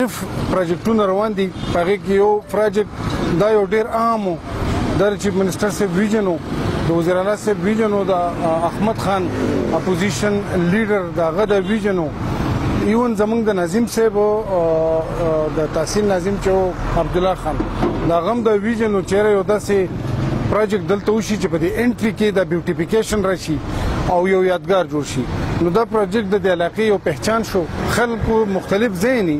مختلف پروجیکټونه روان دي په هغې کې یو پروجیکټ دا یو ډېر عام و دا د چیف منسټر صاحب ویژن و د وزیر اعلی صاحب ویژن و د احمد خان اپوزیشن لیډر د هغه د ویژن و ایون زمونږ د ناظم صاحب د تحصیل ناظم چې و عبدالله خان د هغه هم د ویژن و چیرې یو داسې پروجیکټ دلته وشي چې په دې انټري کې د بیوټیفیکیشن راشي او یو یادګار جوړ شي نو دا پروجیکټ د دې علاقې یو پہچان شو خلکو مختلف ځای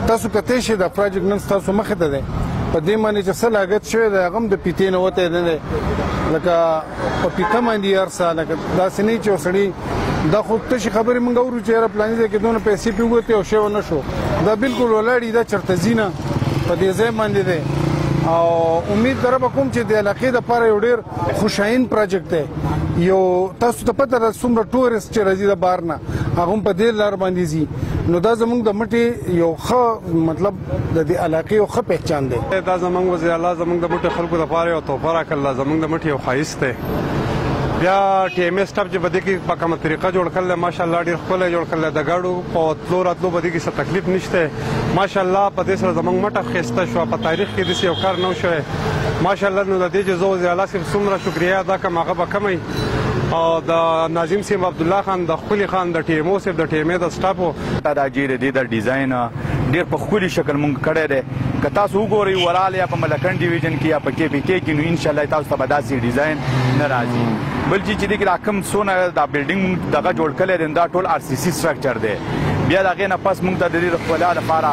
تاسو کتلی شئ دا پروجیکټ نن ستاسو مخې ته دی په دې باندې چې څه لاګت شوی دی هغه هم د پیتې نه وتی نه دی لکه په پیته باندې هر څه لکه داسې نه چې یو سړي دا خو تشې خبرې موږ اورو چې یاره پلاني ځای کې دونه پیسې پرې ووتې او شی ونه شو دا بالکل ولاړ دا چېرته ځي نه په دې ځای باندې دی او امید در به کوم چې د علاقې دپاره یو ډېر خوشاین پروجیکټ دی یو تاسو ته پته ده څومره ټورست چې راځي د بهر نه هغه هم په دې لار باندې ځي نو دا زموږ د مټې یو ښه مطلب د دې علاقې یو ښه پہچان دی دا زموږ وزیر اعلی زموږ د مټې خلکو لپاره یو تحفه راکړله زموږ د مټې یو ښایست دی بیا ټي ایم ایس ټاپ چې په دې کې په کومه طریقه جوړ کړل ماشاءالله ډېر ښکلی جوړ کړل د ګاډو په تلو راتلو په دې کې څه تکلیف نشته ماشاءالله په دې سره زموږ مټه ښایسته شوه په تاریخ کې داسې یو کار نه شوی ماشاءالله نو د دې چې زه وزیر اعلی صاحب څومره شکریه ادا کړم هغه به کمی او د ناظم صاحب عبدالله خان د ښکلي خان د ټي ایم او صاحب د ټي ایم ای د سټاپو دا جې د دې د ډیزاین ډېر په ښکلي شکل مونږ کړی دی که تاسو وګورئ ورال یا په ملکنډ ډیویژن کې یا په کې پي کې کې نو انشاءالله تاسو ته به داسې ډیزاین نه راځي بل چې دې کې دا کوم څونه دا بلډینګ دغه جوړ کړی دی دا ټول آر سی سی سټرکچر دی بیا د هغې نه پس مونږ ته د دې د ښکلا لپاره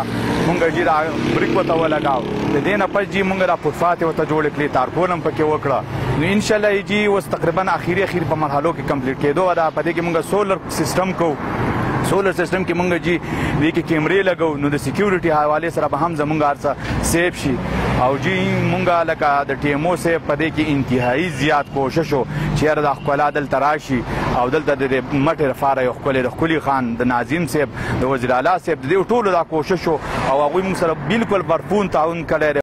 مونږ جي دا بریک ورته ولګاو د دې نه پس جي مونږ دا فوټپاتې ورته جوړې کړې تارکول هم پکې وکړه نو انشاءالله جي اوس تقریبا اخري په مرحلو کې کمپلیټ کېدو ده په دې کې مونږ سولر سیسټم کوو سولر سیسټم کې مونږ جي دې کې کیمرې لګو نو د سکیورټي حوالې سره به هم زمونږ هر څه سیف شي او جی مونږ لکه د ټي ایم او صاحب په دې کې انتهایي زیات کوشش و چې یاره دا ښکلا دلته راشي او دلته د مټې لپاره یو ښکلي خان د ناظم صاحب د وزیر اعلی صاحب د دې ټولو دا کوشش و او هغوی مونږ سره بالکل بھرپور تعاون کړی دی